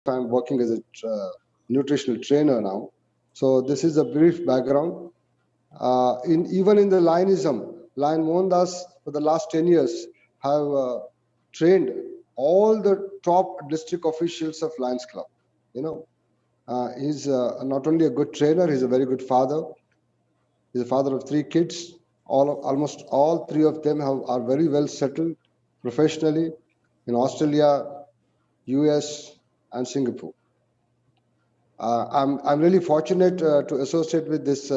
I'm working as a nutritional trainer now. So this is a brief background. Even in the Lionism, Lion Mohandas for the last 10 years have trained all the top district officials of Lions Club. You know, he's not only a good trainer, he's a very good father. He's a father of 3 kids. Almost all 3 of them are very well settled professionally in Australia, US, and Singapore. I'm really fortunate to associate with this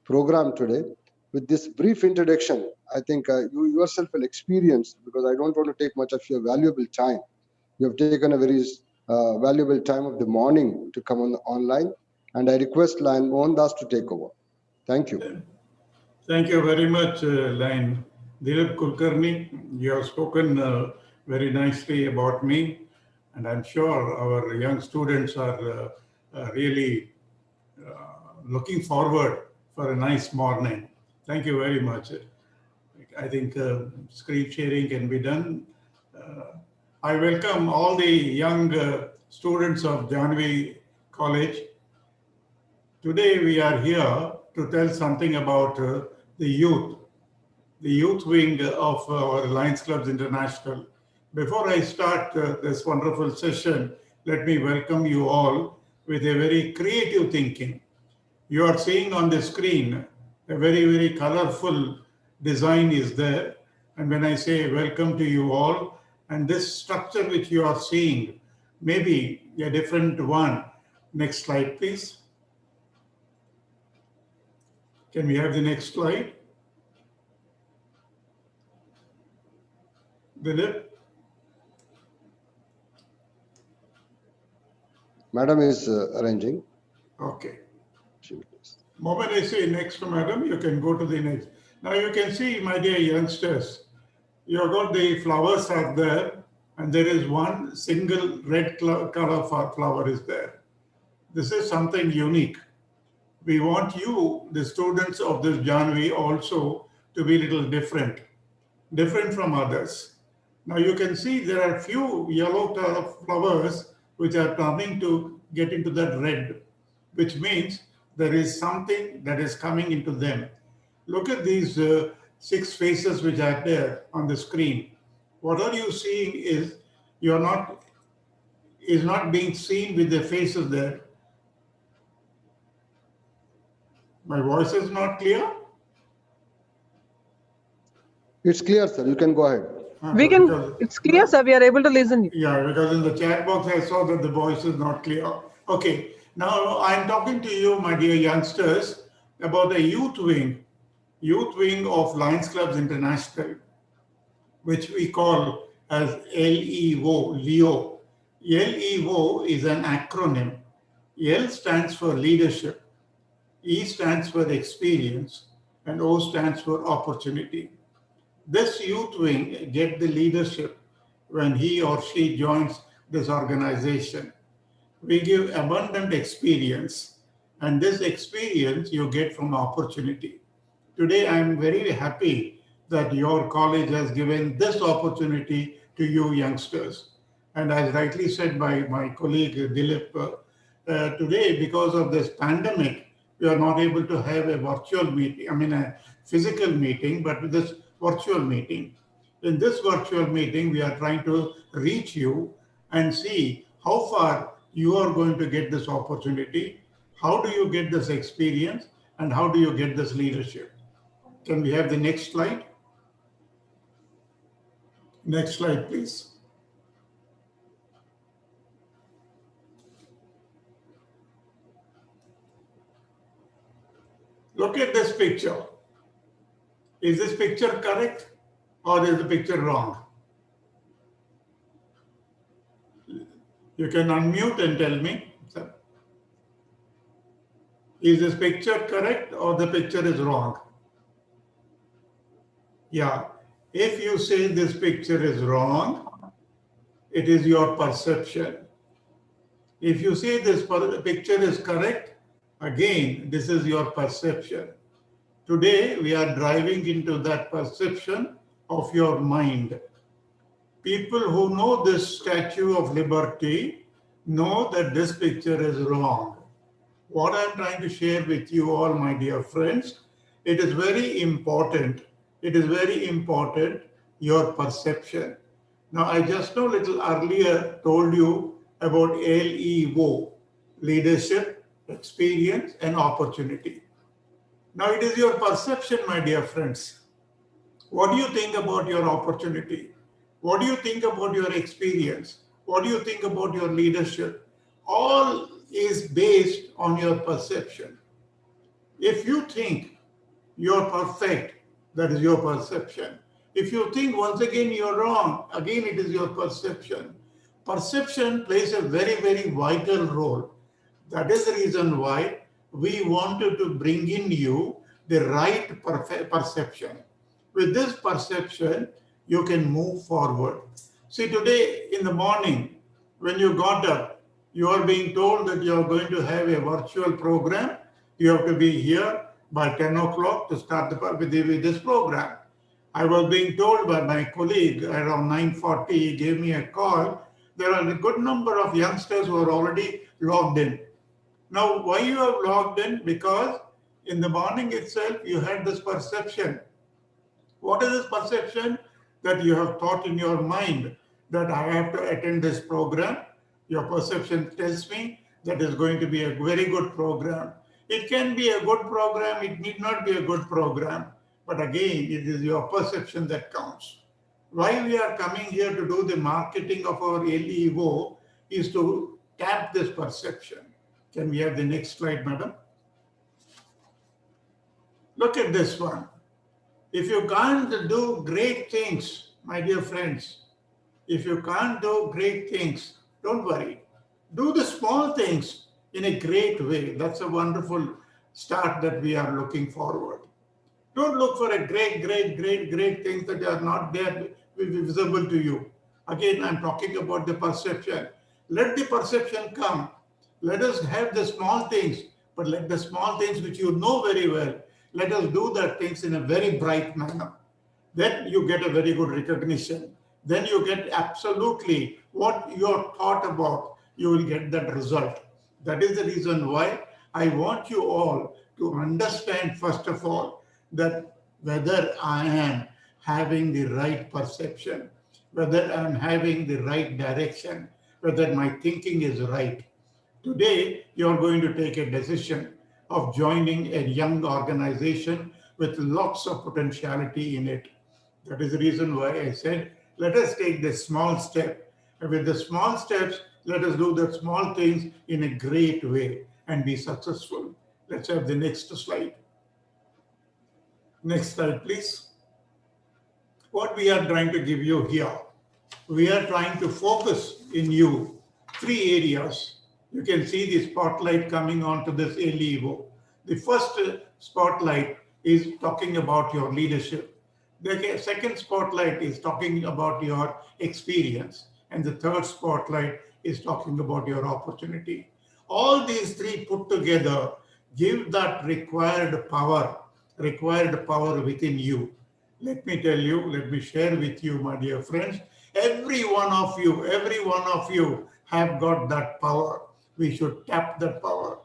program today. With this brief introduction, I think you yourself will experience, because I don't want to take much of your valuable time. You have taken a very valuable time of the morning to come online, and I request Lion Mohandas to take over. Thank you. Thank you very much, Lion. Dilip Kulkarni, you have spoken very nicely about me, and I'm sure our young students are really looking forward for a nice morning. Thank you very much. I think screen sharing can be done. I welcome all the young students of Jahnavi College. Today we are here to tell something about the youth wing of our Lions Clubs International. Before I start this wonderful session, let me welcome you all with a very creative thinking. You are seeing on the screen a very, very colorful design is there. And when I say welcome to you all, and this structure which you are seeing may be a different one. Next slide, please. Can we have the next slide? Dilip? Madam is arranging. Okay. Moment I say next, madam, you can go to the next. Now you can see, my dear youngsters, you have got the flowers are there, and there is one single red color flower is there. This is something unique. We want you, the students of this Jahnavi, also to be a little different from others. Now you can see there are few yellow color flowers which are turning to get into that red, which means there is something that is coming into them. Look at these 6 faces which are there on the screen. What are you seeing is not being seen with the faces there. My voice is not clear? It's clear, sir. You can go ahead. It's clear, sir. We are able to listen. Yeah, because in the chat box I saw that the voice is not clear. Okay, now I'm talking to you, my dear youngsters, about the youth wing of Lions Clubs International, which we call as LEO, Leo. LEO is an acronym. L stands for leadership, E stands for experience, and O stands for opportunity. This youth wing get the leadership when he or she joins this organization. We give abundant experience, and this experience you get from opportunity. Today, I am very happy that your college has given this opportunity to you youngsters. And as rightly said by my colleague Dilip, today, because of this pandemic, we are not able to have a virtual meeting, a physical meeting, but with this virtual meeting. In this virtual meeting, we are trying to reach you and see how far you are going to get this opportunity, how do you get this experience, and how do you get this leadership. Can we have the next slide? Next slide, please. Look at this picture. Is this picture correct or is the picture wrong? You can unmute and tell me. Is this picture correct or the picture is wrong? Yeah. If you say this picture is wrong, it is your perception. If you say this picture is correct, again, this is your perception. Today, we are driving into that perception of your mind. People who know this Statue of Liberty, know that this picture is wrong. What I'm trying to share with you all, my dear friends, it is very important. It is very important, your perception. Now, I just now little earlier told you about LEO, leadership, experience, and opportunity. Now, it is your perception, my dear friends. What do you think about your opportunity? What do you think about your experience? What do you think about your leadership? All is based on your perception. If you think you're perfect, that is your perception. If you think once again you're wrong, again it is your perception. Perception plays a very, very vital role. That is the reason why we wanted to bring in you the right perception. With this perception, you can move forward. See, today in the morning, when you got up, you are being told that you are going to have a virtual program. You have to be here by 10 o'clock to start with this program. I was being told by my colleague around 9:40, he gave me a call. There are a good number of youngsters who are already logged in. Now, why you have logged in? Because in the morning itself, you had this perception. What is this perception? That you have thought in your mind that I have to attend this program. Your perception tells me that is going to be a very good program. It can be a good program, it need not be a good program. But again, it is your perception that counts. Why we are coming here to do the marketing of our LEO is to tap this perception. Can we have the next slide, madam? Look at this one. If you can't do great things, my dear friends, if you can't do great things, don't worry. Do the small things in a great way. That's a wonderful start that we are looking forward. Don't look for a great things that are not there visible to you. Again, I'm talking about the perception. Let the perception come. Let us have the small things, but let the small things which you know very well, let us do that things in a very bright manner. Then you get a very good recognition. Then you get absolutely what you are thought about, you will get that result. That is the reason why I want you all to understand, first of all, that whether I am having the right perception, whether I'm having the right direction, whether my thinking is right. Today, you're going to take a decision of joining a young organization with lots of potentiality in it. That is the reason why I said, let us take the small step. And with the small steps, let us do the small things in a great way and be successful. Let's have the next slide. Next slide, please. What we are trying to give you here, we are trying to focus in you 3 areas. You can see the spotlight coming onto this LEO. The first spotlight is talking about your leadership. The second spotlight is talking about your experience. And the third spotlight is talking about your opportunity. All these 3 put together give that required power within you. Let me tell you, let me share with you, my dear friends, every one of you have got that power. We should tap that power.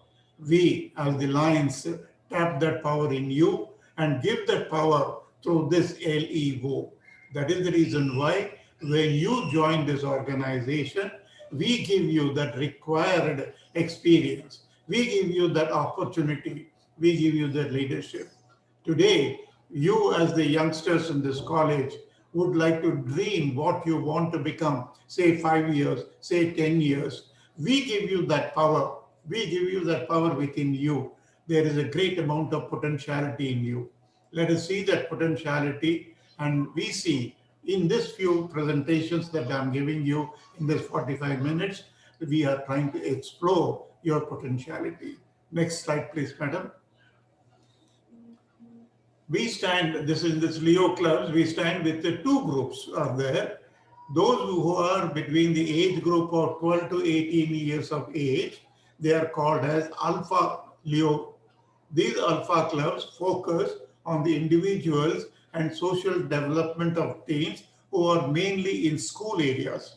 We, as the Lions, tap that power in you and give that power through this LEO. That is the reason why when you join this organization, we give you that required experience. We give you that opportunity. We give you that leadership. Today, you as the youngsters in this college would like to dream what you want to become, say 5 years, say 10 years. We give you that power. We give you that power within you. There is a great amount of potentiality in you. Let us see that potentiality, and we see in this few presentations that I'm giving you in this 45 minutes, we are trying to explore your potentiality. Next slide, please, madam. We stand, this is this Leo clubs, we stand with the 2 groups are there. Those who are between the age group of 12 to 18 years of age, they are called as Alpha Leo. These Alpha clubs focus on the individuals and social development of teens who are mainly in school areas.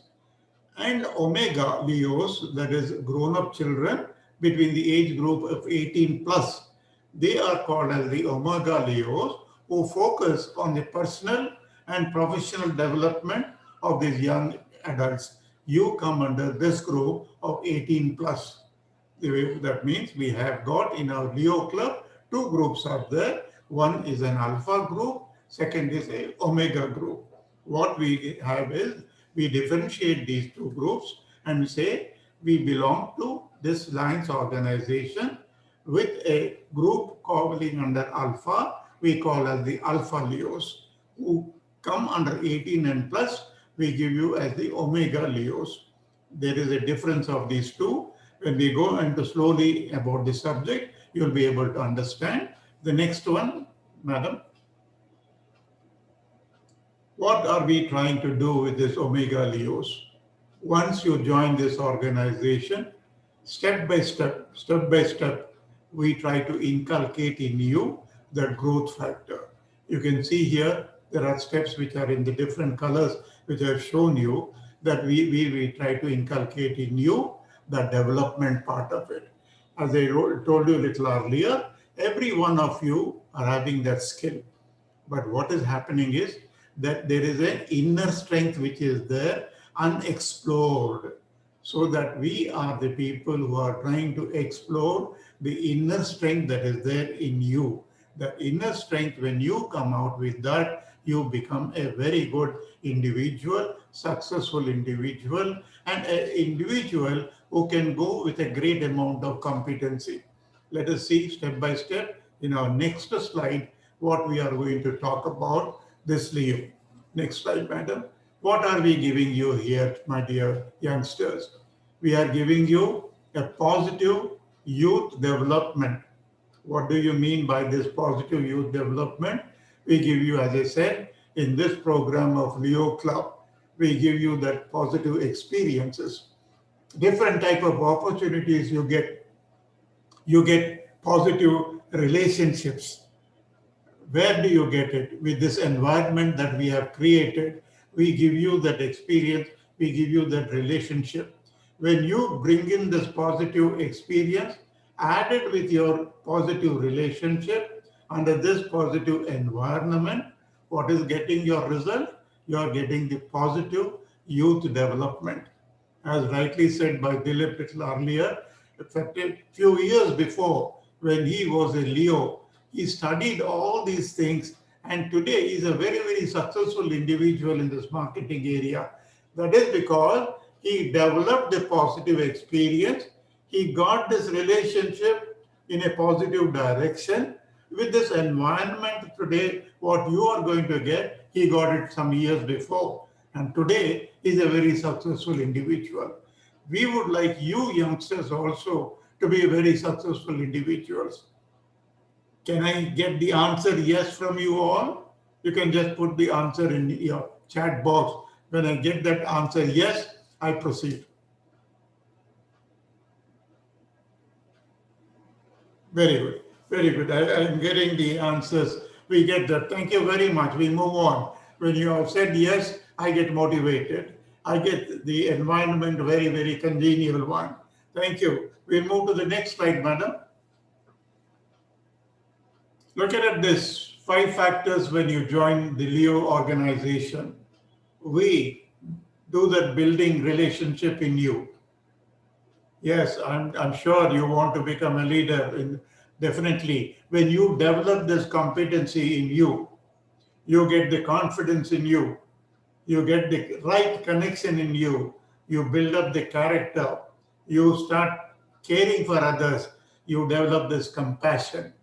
And Omega Leos, that is grown-up children between the age group of 18 plus, they are called as the Omega Leos, who focus on the personal and professional development of these young adults. You come under this group of 18 plus. That means we have got in our Leo club two groups are there. One is an alpha group, second is a omega group. What we have is we differentiate these two groups and we say we belong to this Lions organization with a group calling under alpha, we call as the alpha Leos. Who come under 18 and plus, we give you as the omega Leos. There is a difference of these two. When we go into slowly about the subject, you'll be able to understand. The next one, madam. What are we trying to do with this Omega Leos? Once you join this organization, step by step, we try to inculcate in you that growth factor. You can see here, there are steps which are in the different colors, which I have shown you, that we try to inculcate in you the development part of it. As I told you a little earlier, every one of you are having that skill. But what is happening is that there is an inner strength which is there, unexplored. So that we are the people who are trying to explore the inner strength that is there in you. The inner strength, when you come out with that, you become a very good individual, successful individual, and an individual who can go with a great amount of competency. Let us see step by step in our next slide what we are going to talk about this Leo. Next slide, madam. What are we giving you here, my dear youngsters? We are giving you a positive youth development. What do you mean by this positive youth development? We give you, as I said, in this program of Leo Club, we give you that positive experiences. Different type of opportunities you get. You get positive relationships. Where do you get it? With this environment that we have created, we give you that experience, we give you that relationship. When you bring in this positive experience, added with your positive relationship, under this positive environment, what is getting your result? You are getting the positive youth development. As rightly said by Dilip little earlier, a few years before, when he was a Leo, he studied all these things, and today he is a very, very successful individual in this marketing area. That is because he developed a positive experience. He got this relationship in a positive direction. With this environment today, what you are going to get, he got it some years before. And today, he is a very successful individual. We would like you youngsters also to be very successful individuals. Can I get the answer yes from you all? You can just put the answer in your chat box. When I get that answer yes, I proceed. Very good. Very good. I am getting the answers. We get that. Thank you very much. We move on. When you have said yes, I get motivated. I get the environment very, very congenial one. Thank you. We move to the next slide, madam. Look at this. 5 factors when you join the Leo organization. We do that building relationship in you. Yes, I'm sure you want to become a leader. Definitely. When you develop this competency in you, you get the confidence in you, you get the right connection in you, you build up the character, you start caring for others, you develop this compassion.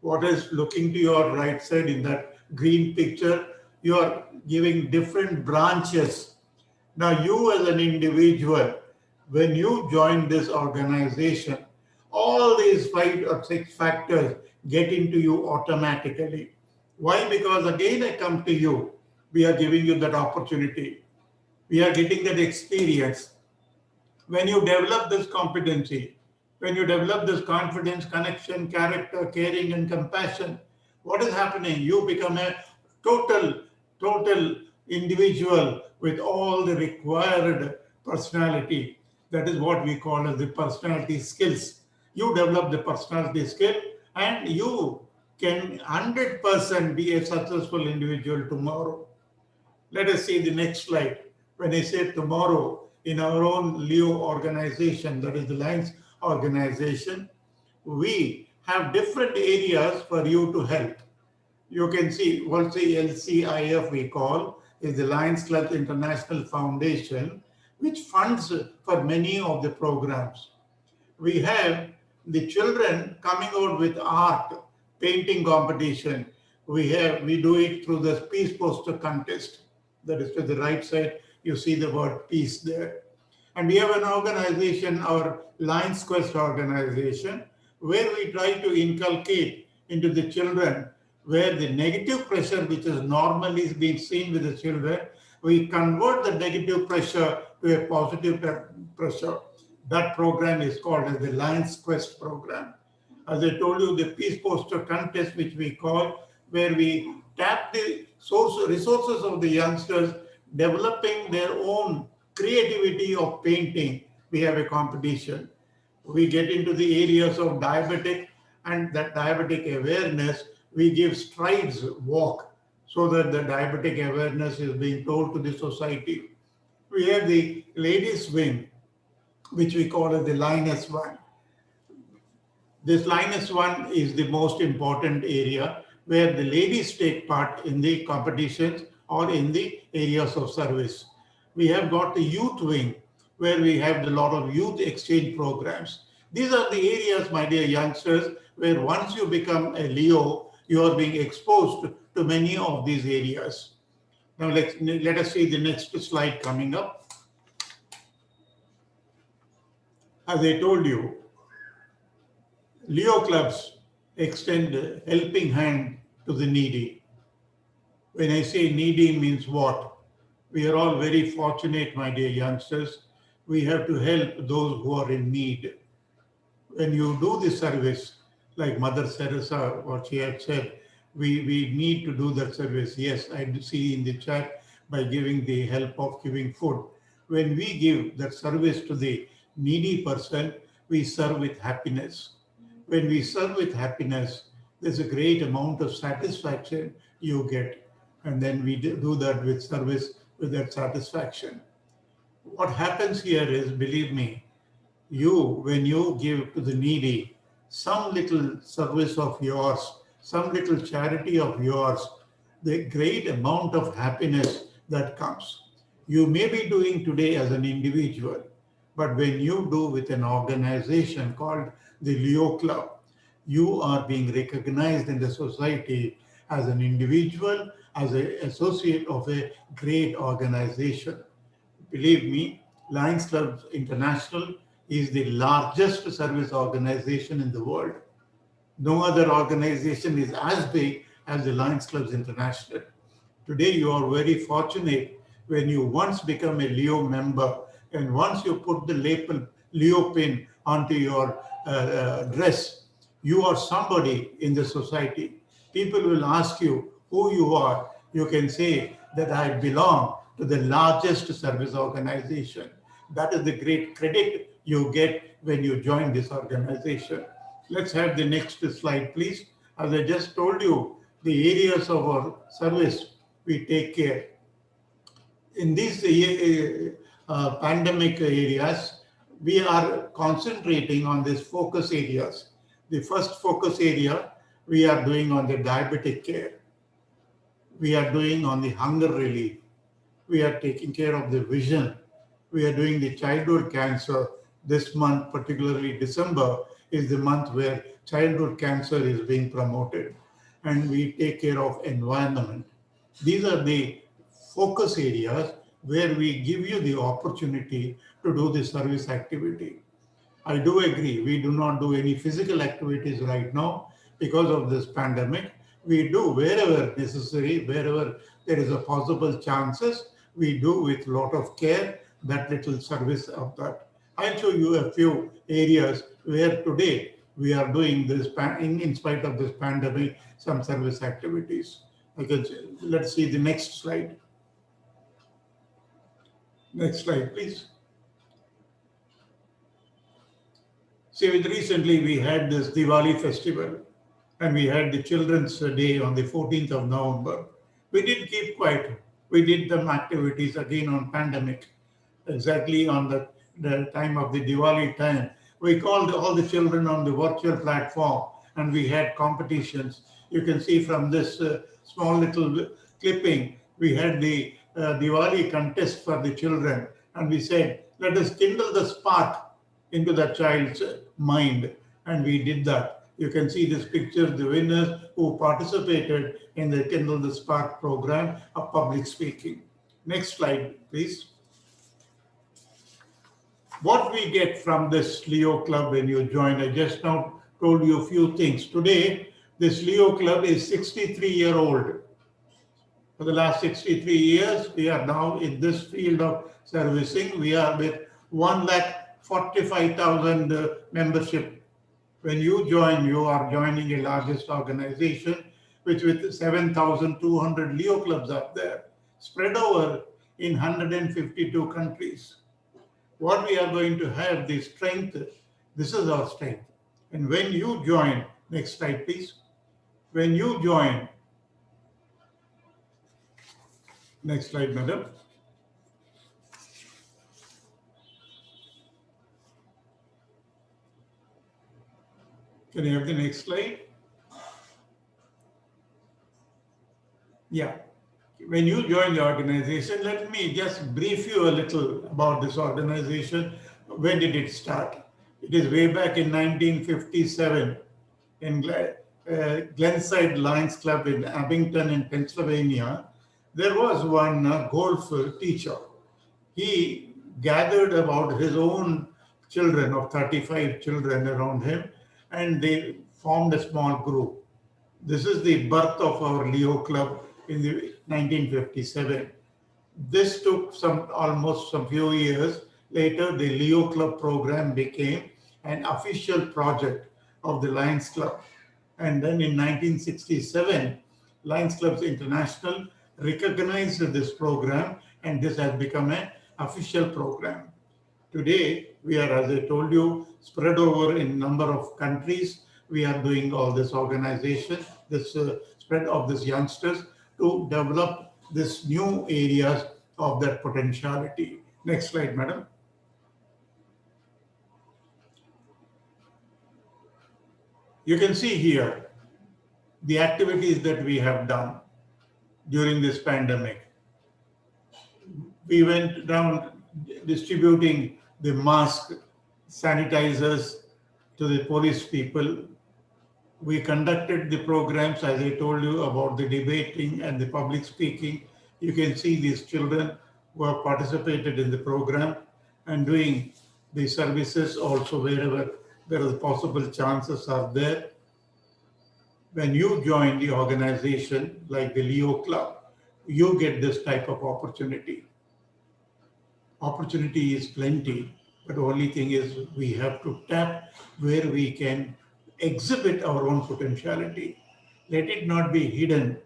What is looking to your right side in that green picture? You are giving different branches. Now you as an individual, when you join this organization, all these 5 or 6 factors get into you automatically. Why? Because again I come to you. We are giving you that opportunity. We are getting that experience. When you develop this competency, when you develop this confidence, connection, character, caring, and compassion, what is happening? You become a total individual with all the required personality. That is what we call as the personality skills. You develop the personality skill and you can 100% be a successful individual tomorrow. Let us see the next slide. When I say tomorrow, in our own Leo organization, that is the Lions organization, we have different areas for you to help. You can see what's the LCIF we call is the Lions Club International Foundation, which funds for many of the programs. We have the children coming out with art, painting competition. We do it through the peace poster contest. That is to the right side, you see the word peace there. And we have an organization, our Lions Quest organization, where we try to inculcate into the children where the negative pressure, which is normally being seen with the children, we convert the negative pressure to a positive pressure. That program is called as the Lions Quest program. As I told you, the peace poster contest, which we call, where we tap the resources of the youngsters developing their own creativity of painting. We have a competition. We get into the areas of diabetic and that diabetic awareness. We give strides walk so that the diabetic awareness is being told to the society. We have the ladies wing, which we call as the Lioness One. This Lioness One is the most important area where the ladies take part in the competitions or in the areas of service. We have got the youth wing where we have a lot of youth exchange programs. These are the areas, my dear youngsters, where once you become a Leo, you are being exposed to many of these areas. Now let us see the next slide coming up. As I told you, Leo clubs extend a helping hand to the needy. When I say needy means what? We are all very fortunate, my dear youngsters. We have to help those who are in need. When you do this service, like Mother Teresa, what she had said, we need to do that service. Yes, I see in the chat by giving the help of giving food. When we give that service to the needy person, we serve with happiness. When we serve with happiness, there's a great amount of satisfaction you get. And then we do that with service with that satisfaction. What happens here is, believe me, when you give to the needy, some little service of yours, some little charity of yours, the great amount of happiness that comes. You may be doing today as an individual, but when you do with an organization called the Leo Club, you are being recognized in the society as an individual, as an associate of a great organization. Believe me, Lions Club International is the largest service organization in the world. No other organization is as big as the Lions Clubs International. Today, you are very fortunate when you once become a Leo member and once you put the label Leo pin onto your dress, you are somebody in the society. People will ask you who you are. You can say that I belong to the largest service organization. That is the great credit you get when you join this organization. Let's have the next slide, please. As I just told you, the areas of our service, we take care. In these pandemic areas, we are concentrating on these focus areas. The first focus area we are doing on the diabetic care. We are doing on the hunger relief. We are taking care of the vision. We are doing the childhood cancer. This month, particularly December, is the month where childhood cancer is being promoted. And we take care of environment. These are the focus areas where we give you the opportunity to do the service activity. I do agree, we do not do any physical activities right now because of this pandemic. We do wherever necessary, wherever there is a possible chances, we do with a lot of care that little service of that. I'll show you a few areas where today we are doing this, in spite of this pandemic, some service activities. Let's see the next slide. Next slide, please. See, recently we had this Diwali festival and we had the Children's Day on the 14th of November. We didn't keep quiet. We did some activities again on pandemic, exactly on the time of the Diwali time. We called all the children on the virtual platform and we had competitions. You can see from this small little clipping, we had the Diwali contest for the children and we said, let us kindle the spark into the child's mind, and we did that. You can see this picture, the winners who participated in the Kindle the Spark program of public speaking. Next slide, please. What we get from this Leo Club when you join, I just now told you a few things. Today, this Leo Club is 63-year-old. For the last 63 years, we are now in this field of servicing. We are with 1,45,000 membership. When you join, you are joining a largest organization, which with 7,200 Leo clubs up there, spread over in 152 countries. What we are going to have, the strength, this is our strength. And when you join, next slide please. When you join, next slide madam. Can you have the next slide? Yeah. When you join the organization, let me just brief you a little about this organization. When did it start? It is way back in 1957 in Glenside Lions Club in Abington in Pennsylvania. There was one golf teacher. He gathered about his own children of 35 children around him, and they formed a small group. This is the birth of our Leo Club in the 1957. This took almost some few years. Later, the Leo Club program became an official project of the Lions Club. And then in 1967, Lions Clubs International recognized this program, and this has become an official program. Today, we are, as I told you, spread over in number of countries. We are doing all this organization, this spread of these youngsters to develop this new areas of that potentiality. Next slide, madam. You can see here the activities that we have done during this pandemic. We went down distributing the mask, sanitizers to the police people. We conducted the programs, as I told you, about the debating and the public speaking. You can see these children who have participated in the program and doing the services also wherever there are possible chances are there. When you join the organization like the Leo Club, you get this type of opportunity. Opportunity is plenty, but the only thing is we have to tap where we can exhibit our own potentiality. Let it not be hidden.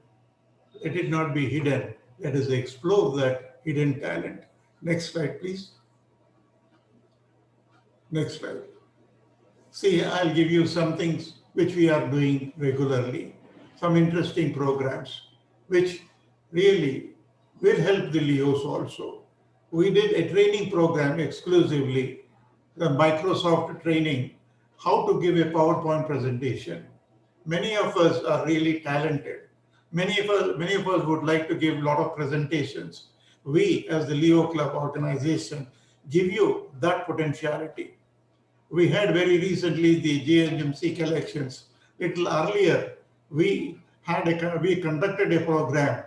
Let it not be hidden. Let us explore that hidden talent. Next slide, please. Next slide. See, I'll give you some things which we are doing regularly, some interesting programs, which really will help the Leos also. We did a training program exclusively, the Microsoft training, how to give a PowerPoint presentation. Many of us are really talented. Many of us would like to give a lot of presentations. We, as the Leo Club organization, give you that potentiality. We had very recently the JNMC collections. Little earlier, we conducted a program.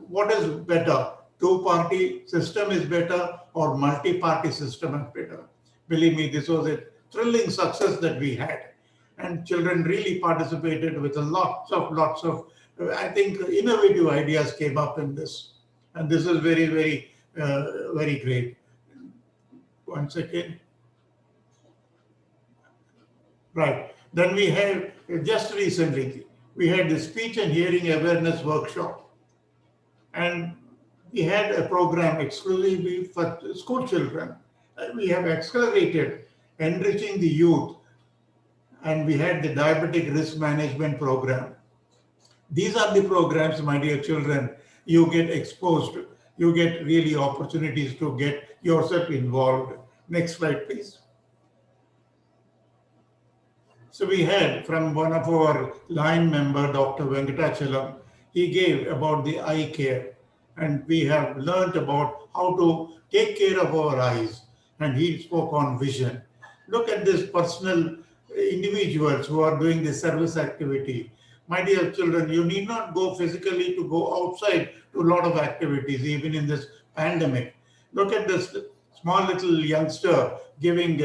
What is better? Two-party system is better or multi-party system is better? Believe me, this was a thrilling success that we had. And children really participated with lots of, I think, innovative ideas came up in this. And this is very, very great. One second. Right. Then we have, just recently, we had the speech and hearing awareness workshop. And we had a program exclusively for school children. We have accelerated enriching the youth and we had the diabetic risk management program. These are the programs, my dear children, you get exposed to. You get really opportunities to get yourself involved. Next slide, please. So we had from one of our line member, Dr. Venkatachalam, he gave about the eye care, and we have learned about how to take care of our eyes, and he spoke on vision. Look at this personal individuals who are doing this service activity. My dear children, you need not go physically to go outside to a lot of activities, even in this pandemic. Look at this small little youngster giving,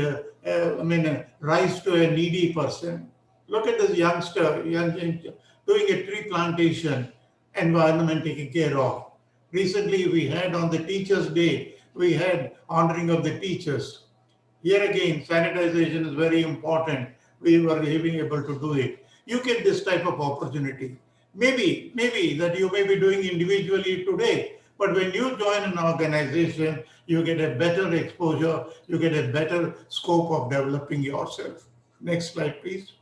rice to a needy person. Look at this youngster doing a tree plantation, environment taken care of. Recently, we had on the Teachers' Day, we had honoring of the teachers. Here again, sanitization is very important. We were being able to do it. You get this type of opportunity. Maybe that you may be doing individually today, but when you join an organization, you get a better exposure, you get a better scope of developing yourself. Next slide, please.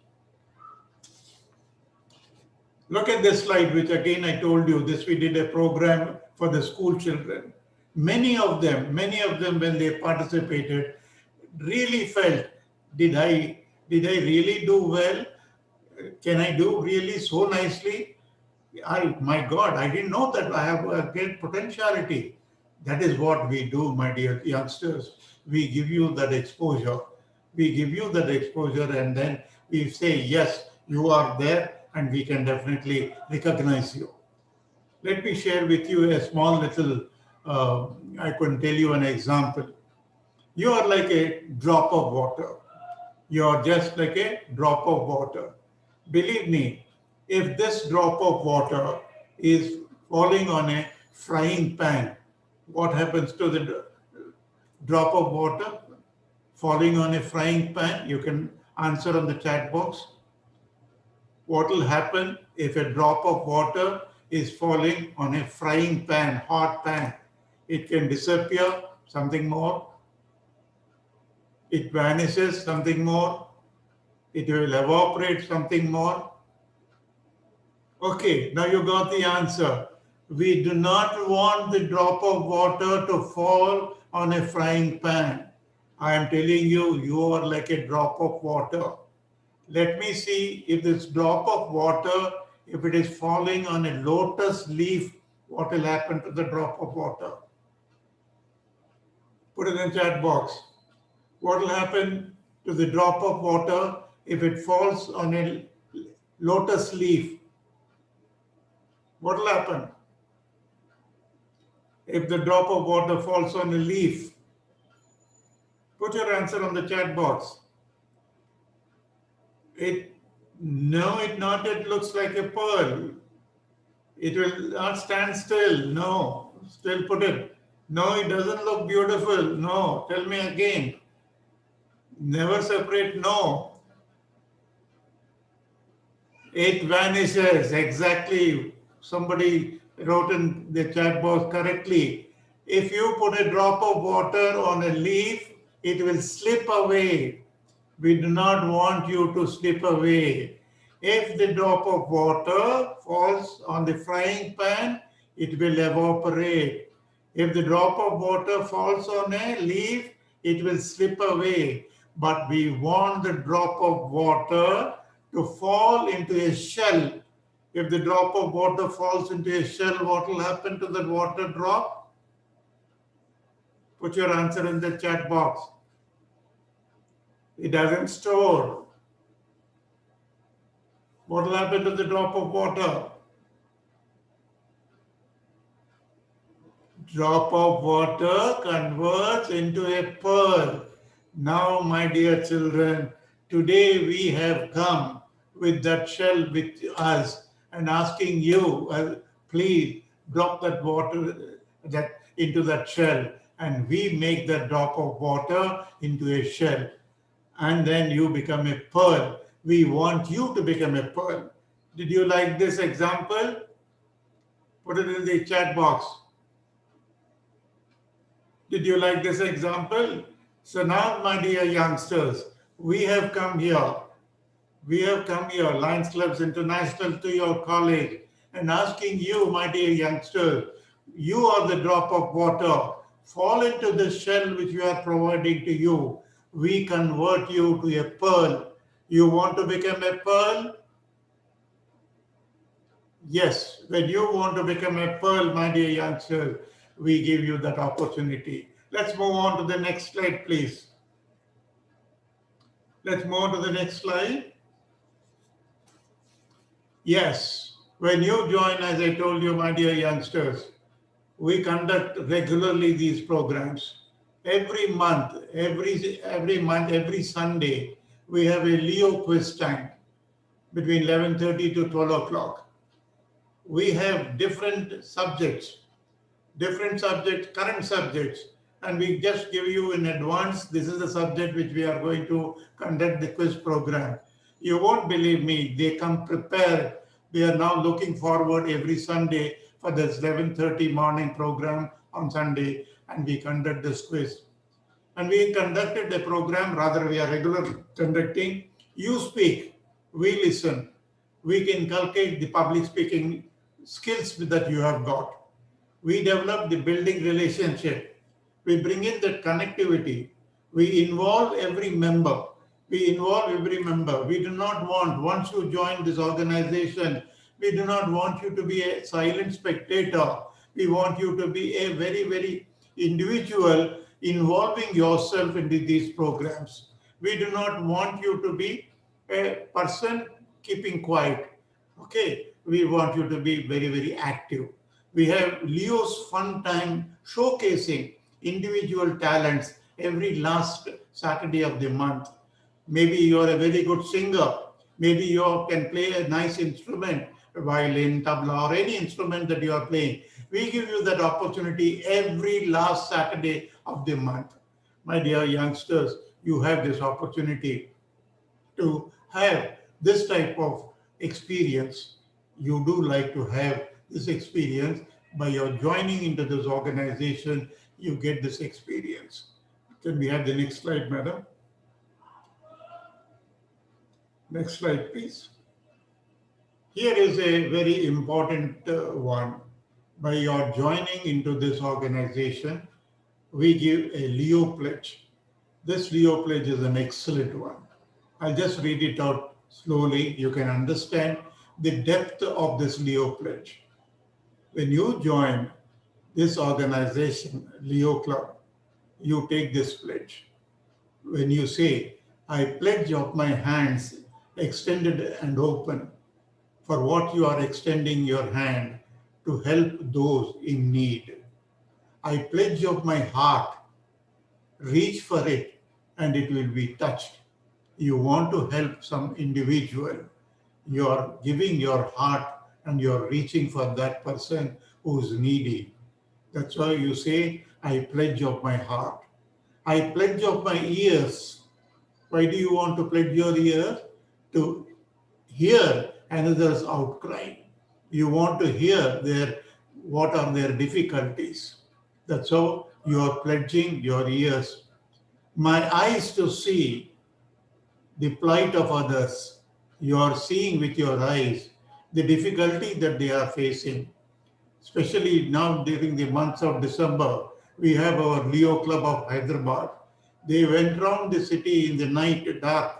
Look at this slide, which again I told you, this we did a program for the school children. Many of them, when they participated, really felt, did I really do well? Can I do really so nicely? My God, I didn't know that I have a great potentiality. That is what we do, my dear youngsters. We give you that exposure. We give you that exposure, and then we say, yes, you are there, and we can definitely recognize you. Let me share with you a small little, I can tell you an example. You are like a drop of water. You are just like a drop of water. Believe me, if this drop of water is falling on a frying pan, what happens to the drop of water falling on a frying pan? You can answer on the chat box. What will happen if a drop of water is falling on a frying pan, hot pan? It can disappear, something more. It vanishes, something more. It will evaporate, something more. Okay, now you got the answer. We do not want the drop of water to fall on a frying pan. I am telling you, you are like a drop of water. Let me see if this drop of water, if it is falling on a lotus leaf, what will happen to the drop of water? Put it in the chat box. What will happen to the drop of water if it falls on a lotus leaf? What will happen? If the drop of water falls on a leaf, put your answer on the chat box. No, it not. It looks like a pearl. It will not stand still. No, still put it. No, it doesn't look beautiful. No, tell me again. Never separate. No. It vanishes. Exactly. Somebody wrote in the chat box correctly. If you put a drop of water on a leaf, it will slip away. We do not want you to slip away. If the drop of water falls on the frying pan, it will evaporate. If the drop of water falls on a leaf, it will slip away. But we want the drop of water to fall into a shell. If the drop of water falls into a shell, what will happen to the water drop? Put your answer in the chat box. It doesn't store. What will happen to the drop of water? Drop of water converts into a pearl. Now, my dear children, today we have come with that shell with us and asking you, please drop that water into that shell, and we make that drop of water into a shell. And then you become a pearl. We want you to become a pearl. Did you like this example? Put it in the chat box. Did you like this example? So now, my dear youngsters, we have come here We have come here, Lions Clubs International, to your college and asking you, my dear youngsters, you are the drop of water. Fall into the shell which we are providing to you. We convert you to a pearl. You want to become a pearl? Yes, when you want to become a pearl, my dear youngsters, we give you that opportunity. Let's move on to the next slide, please. Let's move on to the next slide. Yes, when you join, as I told you, my dear youngsters, we conduct regularly these programs. Every month, every Sunday, we have a Leo quiz time between 11:30 to 12 o'clock. We have different subjects, current subjects, and we just give you in advance, this is the subject which we are going to conduct the quiz program. You won't believe me, they come prepared. They are now looking forward every Sunday for this 11:30 morning program on Sunday, and we conduct this quiz. And we conducted a program, rather we are regular conducting. You speak, we listen. We can inculcate the public speaking skills that you have got. We develop the building relationship. We bring in that connectivity. We involve every member. We involve every member. We do not want, once you join this organization, we do not want you to be a silent spectator. We want you to be a very, very individual involving yourself into these programs. We do not want you to be a person keeping quiet. Okay, we want you to be very, very active. We have Leo's Fun Time showcasing individual talents every last Saturday of the month. Maybe you're a very good singer. Maybe you can play a nice instrument, a violin, tabla, or any instrument that you are playing. We give you that opportunity every last Saturday of the month. My dear youngsters, you have this opportunity to have this type of experience. You do like to have this experience. By your joining into this organization, you get this experience. Can we have the next slide, madam? Next slide, please. Here is a very important one. By your joining into this organization, we give a Leo pledge. This Leo pledge is an excellent one. I'll just read it out slowly. You can understand the depth of this Leo pledge. When you join this organization, Leo Club, you take this pledge. When you say, I pledge of my hands extended and open for what you are extending your hand to help those in need. I pledge of my heart, reach for it and it will be touched. You want to help some individual, you are giving your heart and you are reaching for that person who is needy. That's why you say, I pledge of my heart. I pledge of my ears. Why do you want to pledge your ears? To hear another's outcry. You want to hear what are their difficulties. That's how you are pledging your ears. My eyes to see the plight of others. You are seeing with your eyes the difficulty that they are facing. Especially now during the months of December, we have our Leo Club of Hyderabad. They went around the city in the night dark.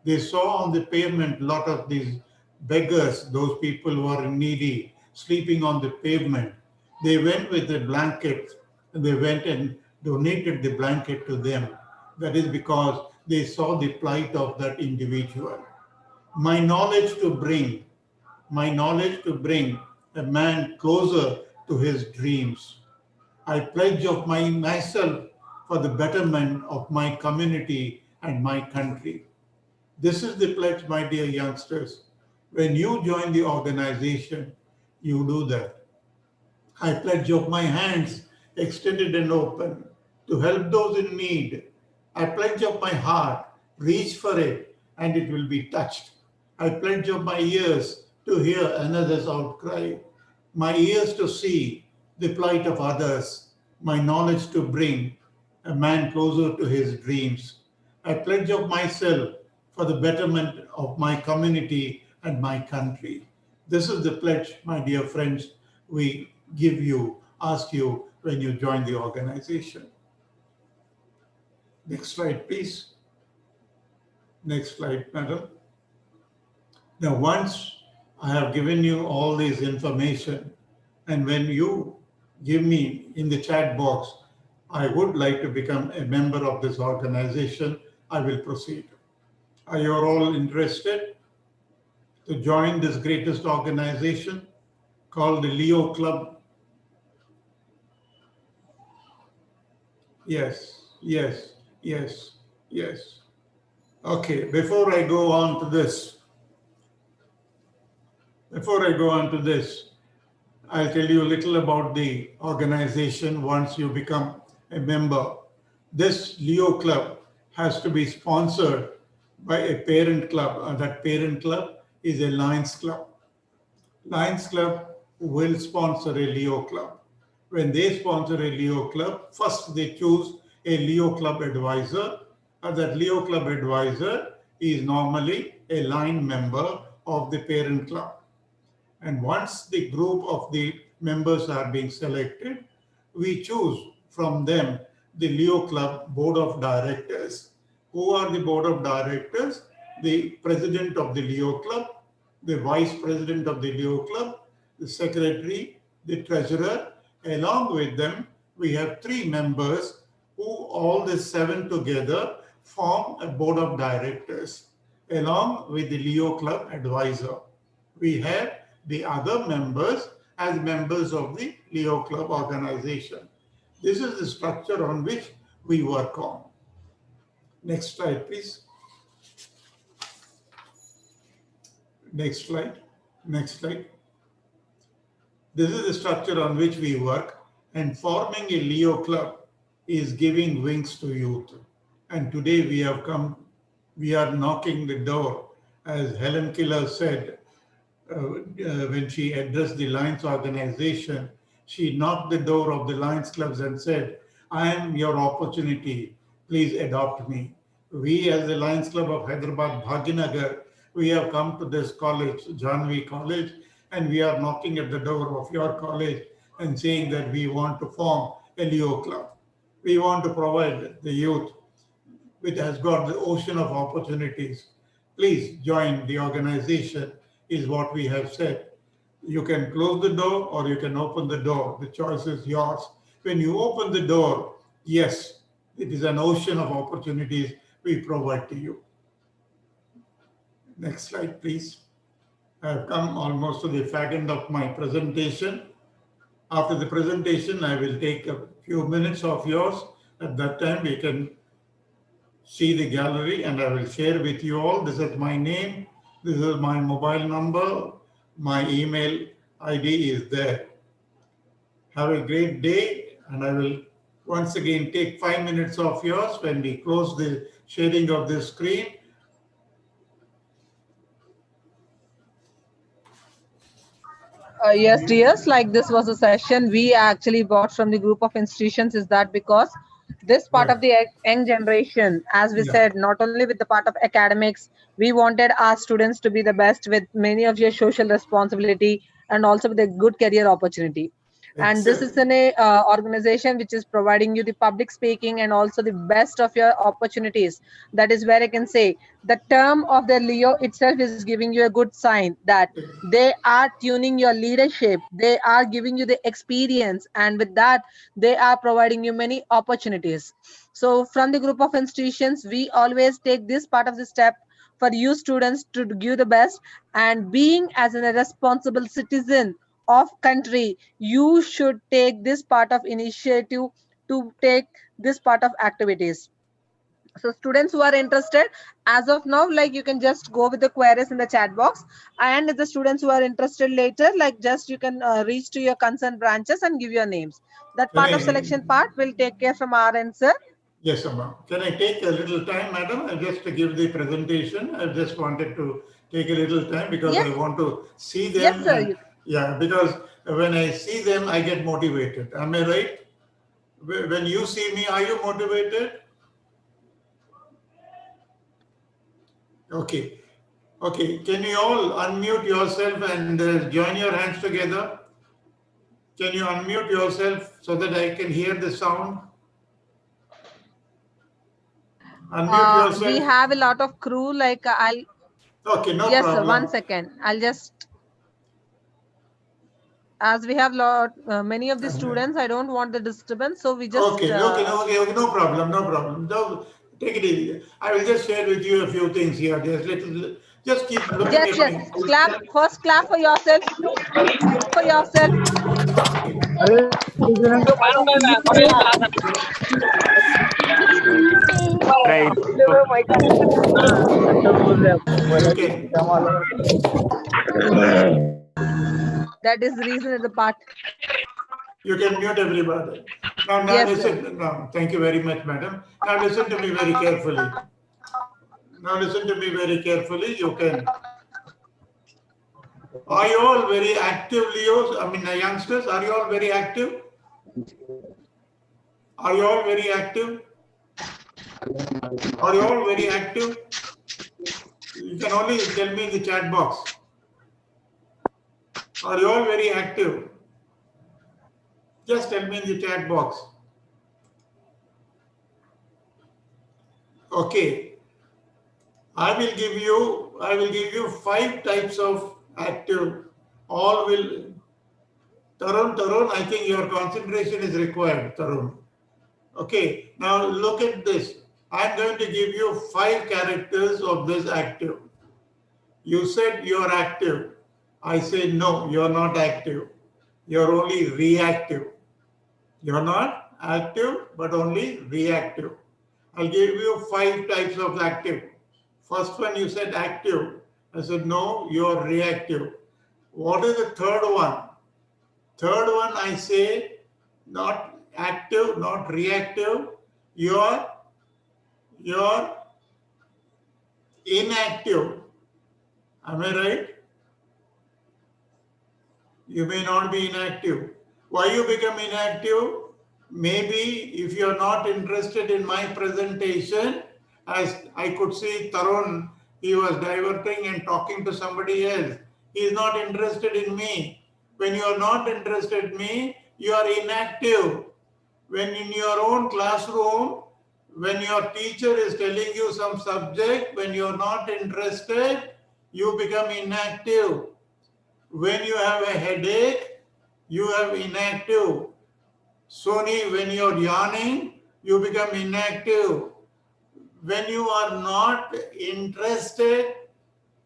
They saw on the pavement a lot of these beggars, those people who are needy, sleeping on the pavement. They went with the blankets and they went and donated the blanket to them. That is because they saw the plight of that individual. My knowledge to bring a man closer to his dreams. I pledge of myself for the betterment of my community and my country. This is the pledge, my dear youngsters. When you join the organization, you do that. I pledge of my hands extended and open to help those in need. I pledge of my heart, reach for it and it will be touched. I pledge of my ears to hear another's outcry, my ears to see the plight of others, my knowledge to bring a man closer to his dreams. I pledge of myself for the betterment of my community and my country. This is the pledge, my dear friends, we give you, ask you when you join the organization. Next slide, please. Next slide, madam. Now, once I have given you all this information, and when you give me in the chat box, I would like to become a member of this organization, I will proceed. Are you all interested to join this greatest organization called the Leo Club? Yes, yes, yes, yes. Okay, before I go on to this, I'll tell you a little about the organization once you become a member. This Leo Club has to be sponsored by a parent club, and that parent club is a Lions Club. Lions Club will sponsor a Leo Club. When they sponsor a Leo Club, first they choose a Leo Club advisor, and that Leo Club advisor is normally a line member of the parent club. And once the group of the members are being selected, we choose from them the Leo Club Board of Directors. Who are the Board of Directors? The President of the Leo Club, the Vice President of the Leo Club, the Secretary, the Treasurer. Along with them, we have 3 members who all the 7 together form a Board of Directors, along with the Leo Club Advisor. We have the other members as members of the Leo Club organization. This is the structure on which we work on. Next slide, please. Next slide. Next slide. This is the structure on which we work, and forming a Leo Club is giving wings to youth. And today we are knocking the door, as Helen Keller said, when she addressed the Lions organization, she knocked the door of the Lions clubs and said, I am your opportunity. Please adopt me. We as the Lions Club of Hyderabad, Bhaginagar, we have come to this college, Jahnavi College, and we are knocking at the door of your college and saying that we want to form a Leo Club. We want to provide the youth, which has got the ocean of opportunities. Please join the organization, is what we have said. You can close the door or you can open the door. The choice is yours. When you open the door, yes, it is an ocean of opportunities we provide to you. Next slide, please. I have come almost to the fag end of my presentation. After the presentation, I will take a few minutes of yours. At that time, we can see the gallery and I will share with you all. This is my name. This is my mobile number. My email ID is there. Have a great day, and I will once again take 5 minutes of yours when we close the sharing of the screen. Yes, dears, like this was a session we actually bought from the group of institutions. Is that because this part Right. of the young generation, as we Yeah. said, not only with the part of academics, we wanted our students to be the best with many of your social responsibility and also with a good career opportunity. And this is Excellent. an organization which is providing you the public speaking and also the best of your opportunities. That is where I can say the term of the Leo itself is giving you a good sign that they are tuning your leadership, they are giving you the experience, and with that they are providing you many opportunities. So from the group of institutions, we always take this part of the step for you students to give the best, and being as a responsible citizen of country, you should take this part of initiative to take this part of activities. So students who are interested, as of now, like you can just go with the queries in the chat box, and the students who are interested later, like just you can reach to your concerned branches and give your names. That Can part of I? selection part will take care from our end, sir. Yes, Amma. Can I take a little time, madam, just to give the presentation? I just wanted to take a little time because Yes, I want to see yes, them, sir. and yeah, because when I see them, I get motivated. Am I right? When you see me, are you motivated? Okay. Okay. Can you all unmute yourself and join your hands together? Can you unmute yourself so that I can hear the sound? Unmute We yourself. have a lot of crew. Like I'll. Okay, no Yes, sir, problem. 1 second. I'll just. As we have many of the students, I don't want the disturbance, so we just. Okay, okay, no problem, no problem. No, take it easy. I will just share with you a few things here. Just keep looking Yes, at yes. me. Clap. First, clap for yourself. For yourself. Right. Okay. That is the reason at the part. You can mute everybody. Now Yes, listen. sir. No, thank you very much, madam. Now listen to me very carefully. Now listen to me very carefully. You can. Are you all very active, Leos? I mean, youngsters, are you all very active? Are you all very active? Are you all very active? You can only tell me in the chat box. Are you all very active? Just tell me in the chat box. Okay. I will give you 5 types of active. All will. Tarun, I think your concentration is required, Tarun. Okay. Now look at this. I'm going to give you 5 characters of this active. You said you're active. I say no, you're not active. You're only reactive. You're not active, but only reactive. I'll give you 5 types of active. First one, you said active. I said, no, you're reactive. What is the third one? Third one, I say, not active, not reactive. You're inactive. Am I right? You may not be inactive. Why you become inactive? Maybe if you're not interested in my presentation, as I could see Tarun, he was diverting and talking to somebody else. He is not interested in me. When you are not interested in me, you are inactive. When in your own classroom, when your teacher is telling you some subject, when you are not interested, you become inactive. When you have a headache, you have inactive. Sony, when you're yawning, you become inactive. When you are not interested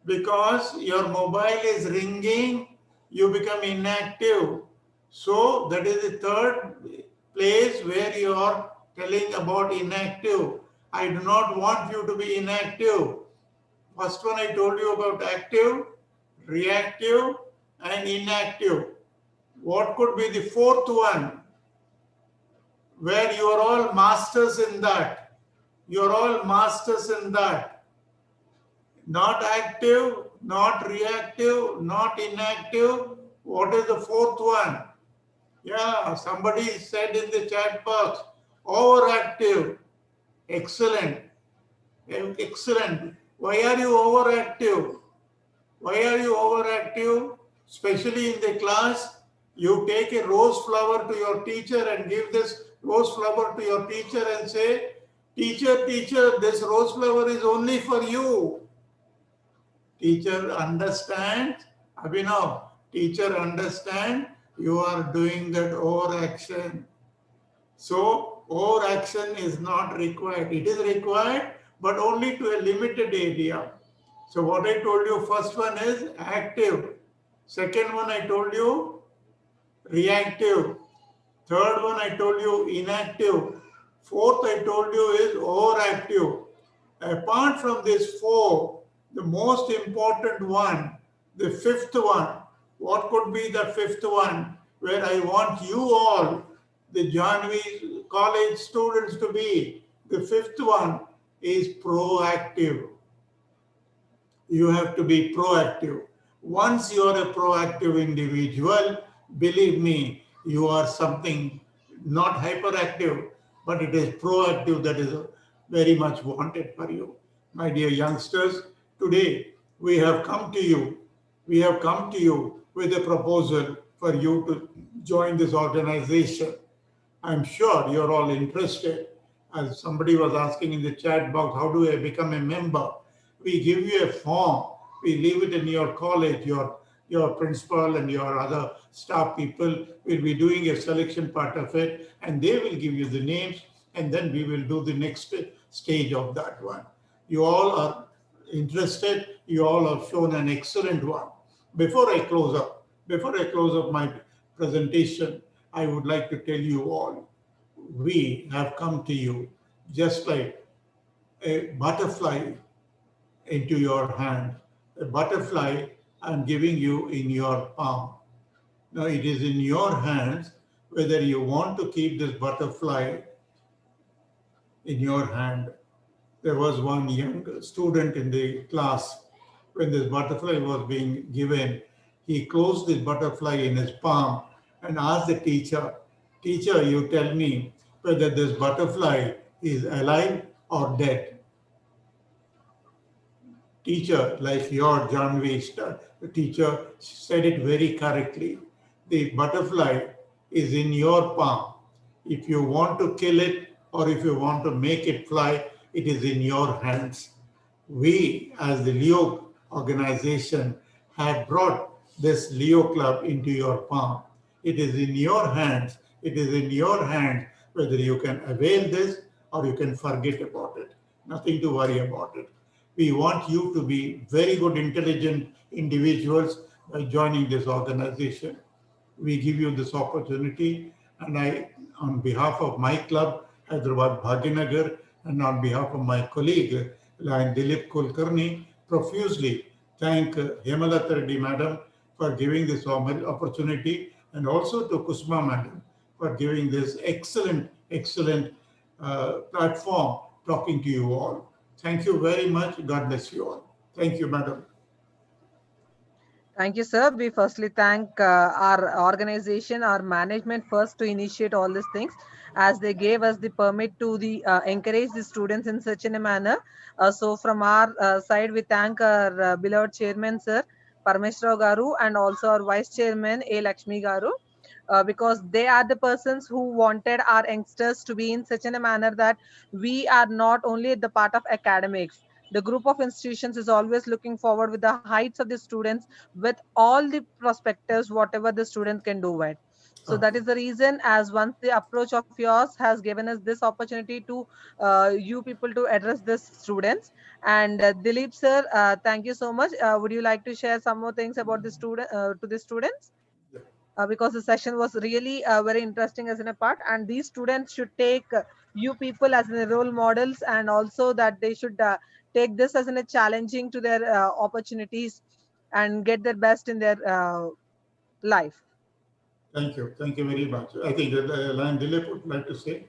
because your mobile is ringing, you become inactive. So that is the third place where you are telling about inactive. I do not want you to be inactive. First one I told you about active, reactive, and inactive. What could be the fourth one? Where you are all masters in that. You are all masters in that. Not active, not reactive, not inactive. What is the fourth one? Yeah, somebody said in the chat box, overactive. Excellent. Excellent. Why are you overactive? Why are you overactive? Especially in the class, you take a rose flower to your teacher and give this rose flower to your teacher and say, teacher, this rose flower is only for you. Teacher understands, Abhinav, teacher understand you are doing that overaction. So overaction is not required. It is required, but only to a limited area. So what I told you, first one is active. Second one I told you reactive. Third one I told you inactive. Fourth I told you is overactive. Apart from these 4, the most important one, the fifth one, what could be the fifth one where I want you all, the Jahnavi college students to be? The fifth one is proactive. You have to be proactive. Once you are a proactive individual, believe me, you are something not hyperactive, but it is proactive that is very much wanted for you. My dear youngsters, Today, we have come to you. We have come to you with a proposal for you to join this organization. I'm sure you're all interested. As somebody was asking in the chat box, how do I become a member? We give you a form. We leave it in your college. Your principal and your other staff people will be doing a selection part of it, and they will give you the names, and then we will do the next stage of that one. You all are interested. You all have shown an excellent one. Before I close up my presentation, I would like to tell you all, we have come to you just like a butterfly into your hand. A butterfly I'm giving you in your palm. Now it is in your hands whether you want to keep this butterfly in your hand. There was one young student in the class. When this butterfly was being given, he closed this butterfly in his palm and asked the teacher, "Teacher, you tell me whether this butterfly is alive or dead." Teacher, like your Jahnavi teacher, said it very correctly. The butterfly is in your palm. If you want to kill it or if you want to make it fly, it is in your hands. We, as the Leo organization, have brought this Leo club into your palm. It is in your hands. It is in your hands whether you can avail this or you can forget about it. Nothing to worry about it. We want you to be very good, intelligent individuals by joining this organization. We give you this opportunity, and I, on behalf of my club, Hyderabad Bhaginagar, and on behalf of my colleague, Lion Dilip Kulkarni, profusely thank Hemalata Reddy Madam for giving this opportunity, and also to Kusma Madam for giving this excellent platform talking to you all. Thank you very much. God bless you all. Thank you, Madam. Thank you, sir. We firstly thank our organization, our management first to initiate all these things, as they gave us the permit to encourage the students in such in a manner. So from our side, we thank our beloved chairman, sir, Parmeshwar Garu, and also our vice chairman, A. Lakshmi Garu. Because they are the persons who wanted our youngsters to be in such in a manner that we are not only the part of academics. The group of institutions is always looking forward with the heights of the students, with all the perspectives whatever the student can do it. So that is the reason, as once the approach of yours has given us this opportunity to you people to address this students. And Dilip sir, thank you so much. Would you like to share some more things about the student to the students? Because the session was really very interesting as in a part, and these students should take you people as in role models, and also that they should take this as in a challenging to their opportunities and get their best in their life. Thank you. Thank you very much. I think Lion Dilip would like to say.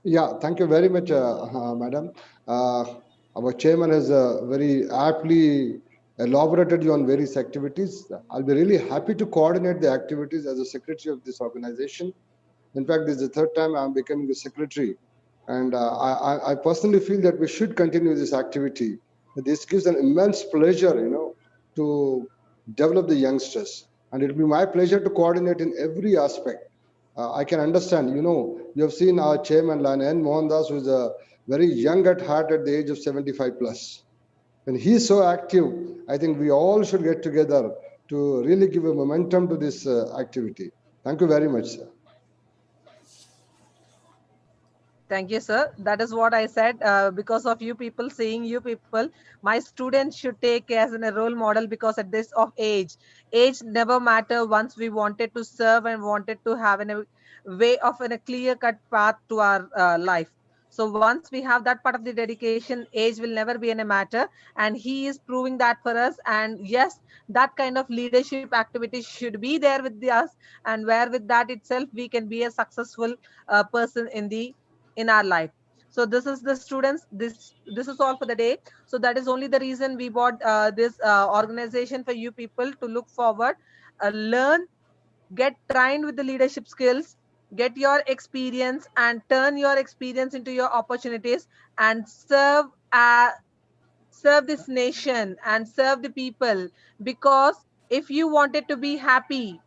Yeah, thank you very much, madam. Our chairman has very aptly elaborated you on various activities. I'll be really happy to coordinate the activities as a secretary of this organization. In fact, this is the third time I'm becoming the secretary. And I personally feel that we should continue this activity. This gives an immense pleasure, to develop the youngsters. And it'll be my pleasure to coordinate in every aspect. I can understand, you have seen our chairman, N. Mohandas, who is very young at heart at the age of 75 plus. And he's so active, I think we all should get together to really give a momentum to this activity. Thank you very much, sir. Thank you, sir. That is what I said. Because of you people, seeing you people, my students should take as a role model, because at this of age never matter once we wanted to serve and wanted to have a way of a clear cut path to our life. So once we have that part of the dedication, age will never be in a matter, and he is proving that for us. And yes, that kind of leadership activity should be there with us, and where with that itself we can be a successful person in our life. So this is the students, this is all for the day. So that is only the reason we bought this organization for you people to look forward, learn, get trained with the leadership skills, get your experience, and turn your experience into your opportunities, and serve this nation and serve the people. Because if you wanted to be happy,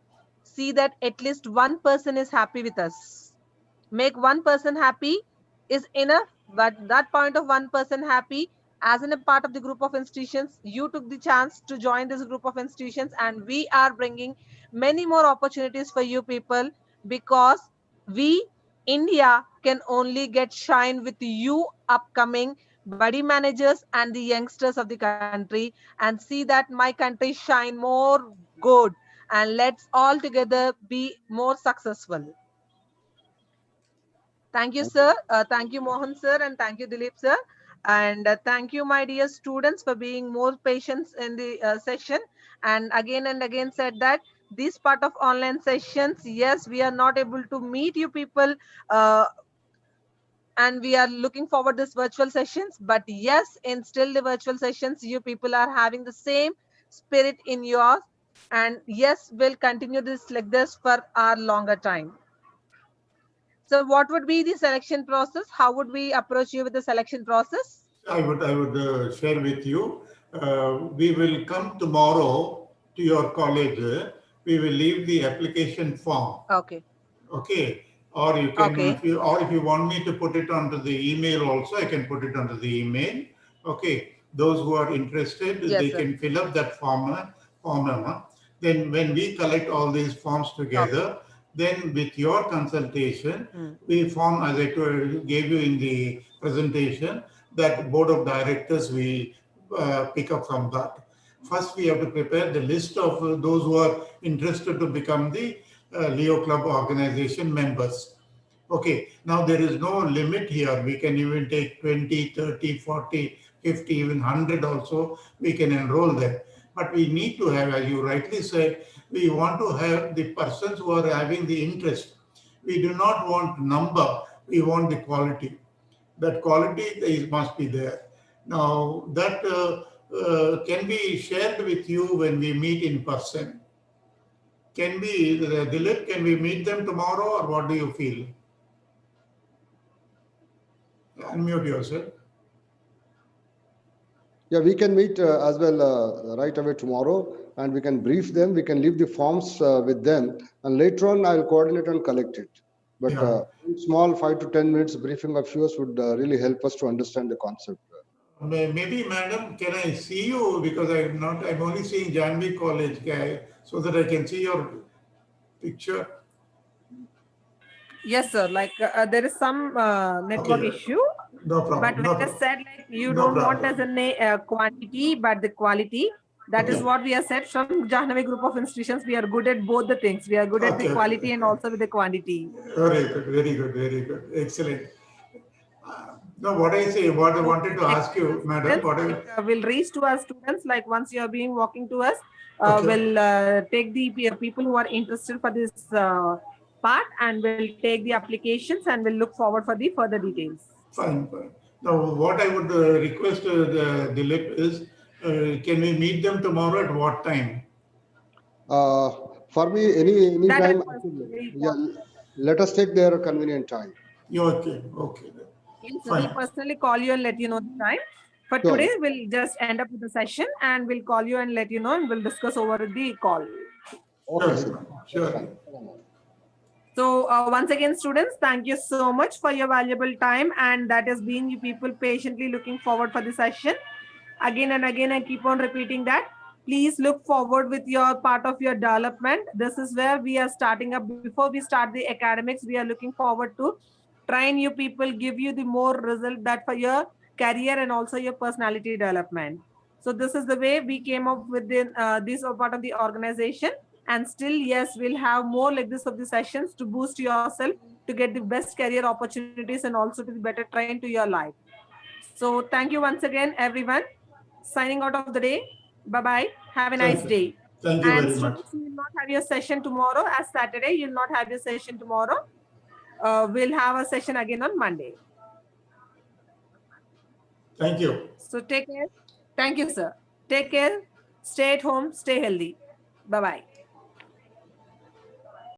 see that at least one person is happy with us. Make one person happy is enough. But that point of one person happy, as in a part of the group of institutions, you took the chance to join this group of institutions, and we are bringing many more opportunities for you people. Because we, India, can only get shine with you upcoming buddy managers and the youngsters of the country, and see that my country shine more good, and let's all together be more successful. Thank you, sir. Thank you, Mohan sir, and thank you, Dilip sir. And thank you, my dear students, for being more patient in the session. And again said that this part of online sessions, yes, we are not able to meet you people, uh, and we are looking forward this virtual sessions. But yes, in still the virtual sessions, you people are having the same spirit in yours. And yes, we'll continue this like this for our longer time. So what would be the selection process? How would we approach you with the selection process? I would share with you. We will come tomorrow to your college. We will leave the application form. Okay. Okay. Or you can, Okay. if you want me to put it onto the email also, I can put it onto the email. Okay. Those who are interested, Yes, they sir. can fill up that form. Then when we collect all these forms together, Okay. then with your consultation, Hmm. we form, as I gave you in the presentation, that board of directors we pick up from that. First, we have to prepare the list of those who are interested to become the Leo Club organization members. Okay, now there is no limit here. We can even take 20, 30, 40, 50, even 100 also. We can enroll them. But we need to have, as you rightly said, we want to have the persons who are having the interest. We do not want number, we want the quality. That quality must be there. Now, that can be shared with you when we meet in person. Can we, Dilip, can we meet them tomorrow, or what do you feel? Unmute yourself. Yeah, we can meet as well right away tomorrow, and we can brief them. We can leave the forms with them, and later on I'll coordinate and collect it. But Yeah. small 5 to 10 minutes briefing of yours would really help us to understand the concept. Maybe, madam, can I see you? Because I'm only seeing Jahnavi College guy, so that I can see your picture. Yes, sir. Like there is some network Okay, issue. no But problem, when no I problem. said like you No don't want problem. as a quantity but the quality, that is Okay, what we have said from Jahnavi group of institutions. We are good at both the things. We are good at the okay, quality okay. and also with the quantity. Very good, very good, very good. Excellent. No, what I say, what I So wanted to ask you, madam, students, what I, like, we'll reach to our students. Like once you are being walking to us, okay, we'll take the people who are interested for this part, and we'll take the applications, and we'll look forward for the further details. fine, fine. Now, what I would request Dilip is, can we meet them tomorrow at what time? Uh, for me, any That time, is very yeah, important. let us take their convenient time. You okay? Okay, then. Yes, sir. We'll Fine. personally call you and let you know the time. For today, Sure. we'll just end up with the session, and we'll call you and let you know, and we'll discuss over the call. Okay, Surely, sir. ma'am. That's Surely. fine. So once again, students, thank you so much for your valuable time, and that has been you people patiently looking forward for the session. Again and again, I keep on repeating that. Please look forward with your part of your development. This is where we are starting up. Before we start the academics, we are looking forward to train you people, give you the more result that for your career and also your personality development. So this is the way we came up with this part of the organization. And still, yes, we'll have more like this of the sessions to boost yourself, to get the best career opportunities and also to be better trained to your life. So thank you once again, everyone. Signing out of the day. Bye bye. Have a nice Thank you. day. Thank you And very much. students, you will not have your session tomorrow as Saturday. You'll not have your session tomorrow. We'll have a session again on Monday. Thank you. So take care. Thank you, sir. Take care. Stay at home. Stay healthy. Bye bye.